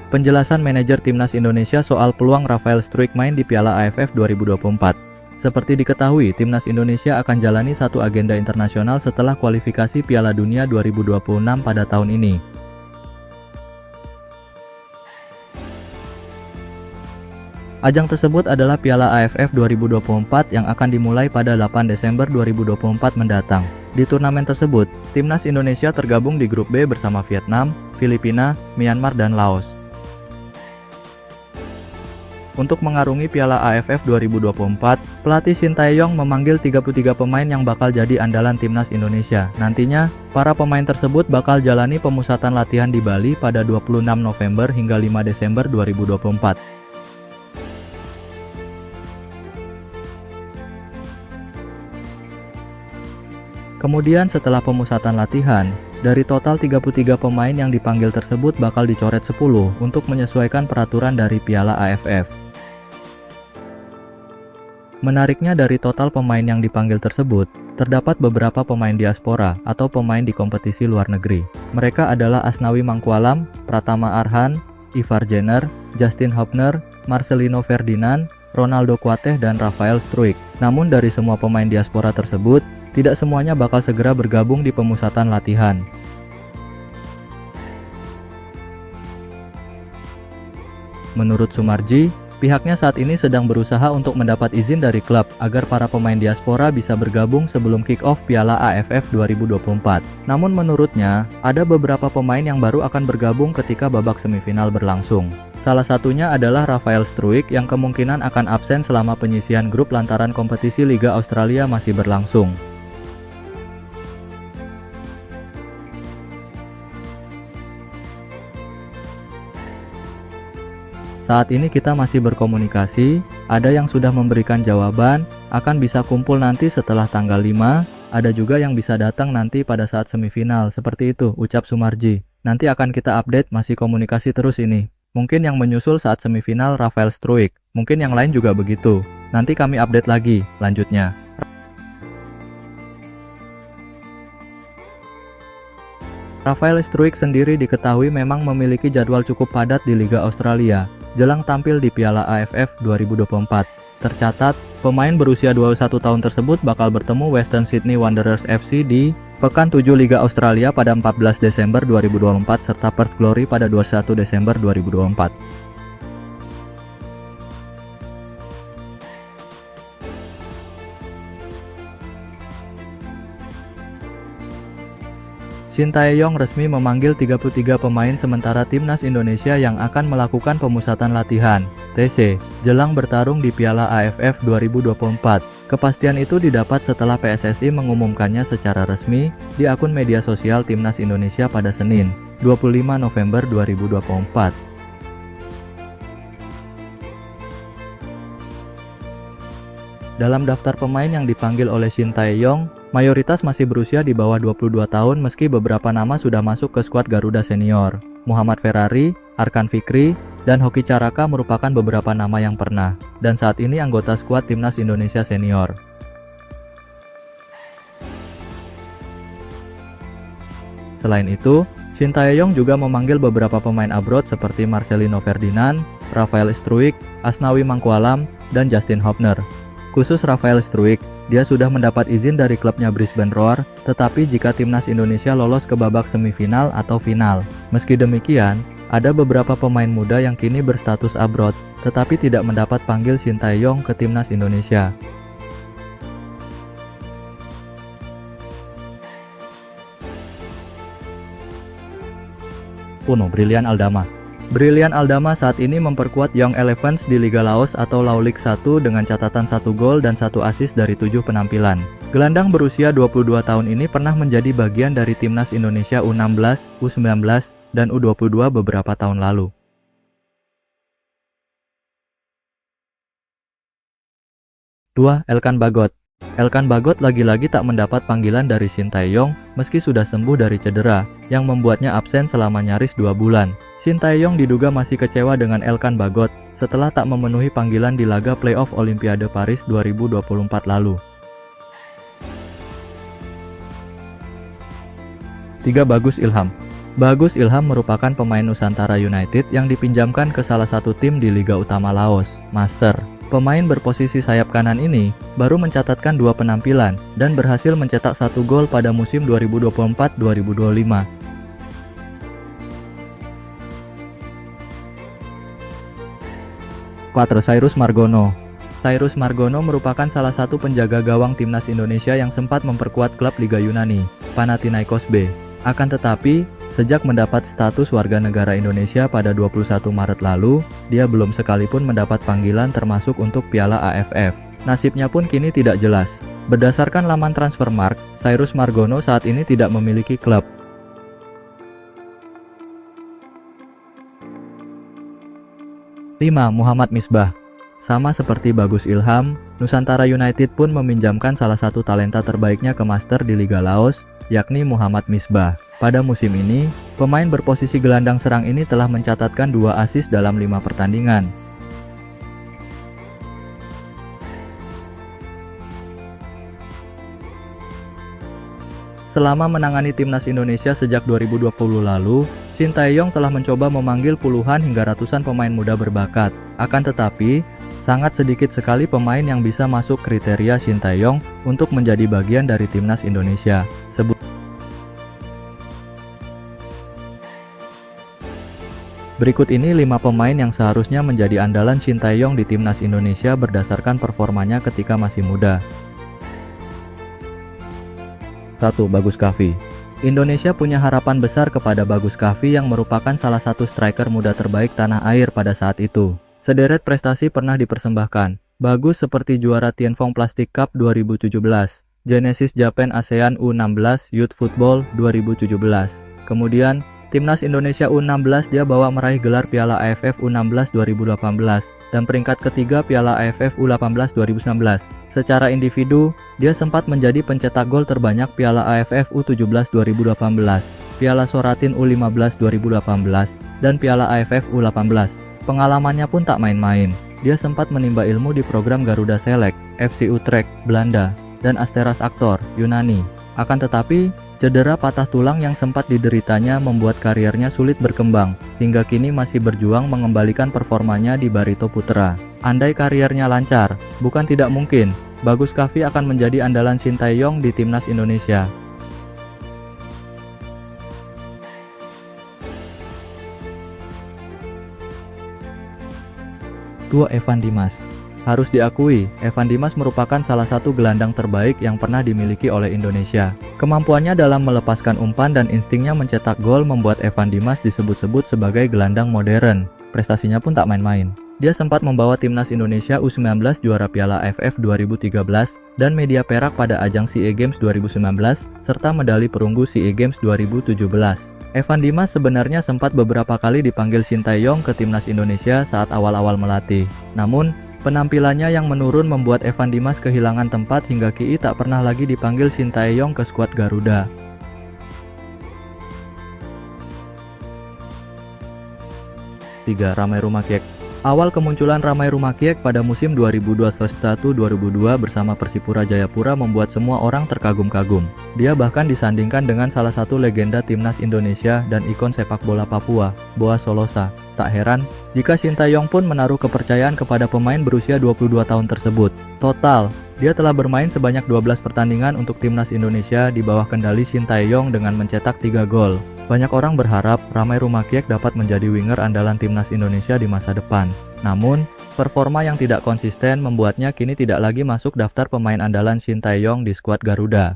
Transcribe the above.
Penjelasan manajer Timnas Indonesia soal peluang Rafael Struijk main di Piala AFF 2024. Seperti diketahui, Timnas Indonesia akan jalani satu agenda internasional setelah kualifikasi Piala Dunia 2026 pada tahun ini. Ajang tersebut adalah Piala AFF 2024 yang akan dimulai pada 8 Desember 2024 mendatang. Di turnamen tersebut, Timnas Indonesia tergabung di grup B bersama Vietnam, Filipina, Myanmar, dan Laos. Untuk mengarungi Piala AFF 2024, pelatih Shin Tae-yong memanggil 33 pemain yang bakal jadi andalan Timnas Indonesia. Nantinya, para pemain tersebut bakal jalani pemusatan latihan di Bali pada 26 November hingga 5 Desember 2024. Kemudian setelah pemusatan latihan, dari total 33 pemain yang dipanggil tersebut bakal dicoret 10 untuk menyesuaikan peraturan dari Piala AFF. Menariknya dari total pemain yang dipanggil tersebut, terdapat beberapa pemain diaspora atau pemain di kompetisi luar negeri. Mereka adalah Asnawi Mangkualam, Pratama Arhan, Ivar Jenner, Justin Hubner, Marcelino Ferdinand, Ronaldo Kuateh, dan Rafael Struijk. Namun dari semua pemain diaspora tersebut, tidak semuanya bakal segera bergabung di pemusatan latihan. Menurut Sumarji, pihaknya saat ini sedang berusaha untuk mendapat izin dari klub agar para pemain diaspora bisa bergabung sebelum kick-off Piala AFF 2024. Namun menurutnya, ada beberapa pemain yang baru akan bergabung ketika babak semifinal berlangsung. Salah satunya adalah Rafael Struijk yang kemungkinan akan absen selama penyisihan grup lantaran kompetisi Liga Australia masih berlangsung. Saat ini kita masih berkomunikasi, ada yang sudah memberikan jawaban, akan bisa kumpul nanti setelah tanggal 5, ada juga yang bisa datang nanti pada saat semifinal, seperti itu, ucap Sumarji. Nanti akan kita update, masih komunikasi terus ini. Mungkin yang menyusul saat semifinal Rafael Struijk, mungkin yang lain juga begitu. Nanti kami update lagi, lanjutnya. Rafael Struijk sendiri diketahui memang memiliki jadwal cukup padat di Liga Australia, jelang tampil di Piala AFF 2024. Tercatat, pemain berusia 21 tahun tersebut bakal bertemu Western Sydney Wanderers FC di Pekan 7 Liga Australia pada 14 Desember 2024 serta Perth Glory pada 21 Desember 2024. Shin Tae-yong resmi memanggil 33 pemain sementara Timnas Indonesia yang akan melakukan pemusatan latihan (TC) jelang bertarung di Piala AFF 2024. Kepastian itu didapat setelah PSSI mengumumkannya secara resmi di akun media sosial Timnas Indonesia pada Senin, 25 November 2024. Dalam daftar pemain yang dipanggil oleh Shin Tae-yong, mayoritas masih berusia di bawah 22 tahun meski beberapa nama sudah masuk ke skuad Garuda Senior. Muhammad Ferrari, Arkan Fikri, dan Hoki Caraka merupakan beberapa nama yang pernah dan saat ini anggota skuad Timnas Indonesia Senior. Selain itu, Shin Tae-yong juga memanggil beberapa pemain abroad seperti Marcelino Ferdinand, Rafael Struijk, Asnawi Mangkualam, dan Justin Hubner. Khusus Rafael Struijk, dia sudah mendapat izin dari klubnya Brisbane Roar, tetapi jika Timnas Indonesia lolos ke babak semifinal atau final. Meski demikian, ada beberapa pemain muda yang kini berstatus abroad, tetapi tidak mendapat panggil Shin Tae-yong ke Timnas Indonesia. Brilliant Aldama. Brilliant Aldama saat ini memperkuat Young Elephants di Liga Laos atau Lau League 1 dengan catatan 1 gol dan 1 assist dari 7 penampilan. Gelandang berusia 22 tahun ini pernah menjadi bagian dari Timnas Indonesia U16, U19, dan U22 beberapa tahun lalu. 2. Elkan Bagot. Elkan Bagot lagi-lagi tak mendapat panggilan dari Shin Tae-yong meski sudah sembuh dari cedera, yang membuatnya absen selama nyaris 2 bulan. Shin Tae-yong diduga masih kecewa dengan Elkan Bagot setelah tak memenuhi panggilan di laga playoff Olimpiade Paris 2024 lalu. 3. Bagus Ilham. Bagus Ilham merupakan pemain Nusantara United yang dipinjamkan ke salah satu tim di Liga Utama Laos, Master. Pemain berposisi sayap kanan ini baru mencatatkan 2 penampilan dan berhasil mencetak 1 gol pada musim 2024-2025. 4. Cyrus Margono. Cyrus Margono merupakan salah satu penjaga gawang timnas Indonesia yang sempat memperkuat klub Liga Yunani, Panathinaikos B. Akan tetapi, sejak mendapat status warga negara Indonesia pada 21 Maret lalu, dia belum sekalipun mendapat panggilan termasuk untuk Piala AFF. Nasibnya pun kini tidak jelas. Berdasarkan laman Transfermarkt, Cyrus Margono saat ini tidak memiliki klub. Lima. Muhammad Misbah. Sama seperti Bagus Ilham, Nusantara United pun meminjamkan salah satu talenta terbaiknya ke Master di Liga Laos, yakni Muhammad Misbah. Pada musim ini, pemain berposisi gelandang serang ini telah mencatatkan 2 assist dalam 5 pertandingan. Selama menangani timnas Indonesia sejak 2020 lalu, Shin Tae-yong telah mencoba memanggil puluhan hingga ratusan pemain muda berbakat. Akan tetapi, sangat sedikit sekali pemain yang bisa masuk kriteria Shin Tae-yong untuk menjadi bagian dari timnas Indonesia. Berikut ini 5 pemain yang seharusnya menjadi andalan Shin Tae-yong di timnas Indonesia berdasarkan performanya ketika masih muda. 1. Bagus Kaffi. Indonesia punya harapan besar kepada Bagus Kaffi yang merupakan salah satu striker muda terbaik tanah air pada saat itu. Sederet prestasi pernah dipersembahkan. Bagus seperti juara Tianfong Plastic Cup 2017, Genesis Japan ASEAN U16 Youth Football 2017. Kemudian, Timnas Indonesia U16 dia bawa meraih gelar Piala AFF U16 2018 dan peringkat ketiga Piala AFF U18 2019. Secara individu, dia sempat menjadi pencetak gol terbanyak Piala AFF U17 2018, Piala Soratin U15 2018, dan Piala AFF U18. Pengalamannya pun tak main-main. Dia sempat menimba ilmu di program Garuda Select, FC Utrecht, Belanda, dan Asteras Aktor, Yunani. Akan tetapi, cedera patah tulang yang sempat dideritanya membuat karirnya sulit berkembang, hingga kini masih berjuang mengembalikan performanya di Barito Putra. Andai karirnya lancar, bukan tidak mungkin, Bagus Kaffi akan menjadi andalan Shin Tae-yong di timnas Indonesia. 2. Evan Dimas. Harus diakui, Evan Dimas merupakan salah satu gelandang terbaik yang pernah dimiliki oleh Indonesia. Kemampuannya dalam melepaskan umpan dan instingnya mencetak gol membuat Evan Dimas disebut-sebut sebagai gelandang modern. Prestasinya pun tak main-main. Dia sempat membawa timnas Indonesia U19 juara Piala AFF 2013 dan media perak pada ajang SEA Games 2019, serta medali perunggu SEA Games 2017. Evan Dimas sebenarnya sempat beberapa kali dipanggil Shin Tae-yong ke timnas Indonesia saat awal-awal melatih. Namun, penampilannya yang menurun membuat Evan Dimas kehilangan tempat hingga kini tak pernah lagi dipanggil Shin Tae-yong ke skuad Garuda. 3. Ramai Rumakiek. Awal kemunculan Ramai Rumakiek pada musim 2021-2022 bersama Persipura Jayapura membuat semua orang terkagum-kagum. Dia bahkan disandingkan dengan salah satu legenda timnas Indonesia dan ikon sepak bola Papua, Boaz Solosa. Tak heran jika Shin Tae-yong pun menaruh kepercayaan kepada pemain berusia 22 tahun tersebut. Total, dia telah bermain sebanyak 12 pertandingan untuk timnas Indonesia di bawah kendali Shin Tae-yong dengan mencetak 3 gol. Banyak orang berharap Ramai Rumakiek dapat menjadi winger andalan timnas Indonesia di masa depan. Namun, performa yang tidak konsisten membuatnya kini tidak lagi masuk daftar pemain andalan Shin Tae-yong di skuad Garuda.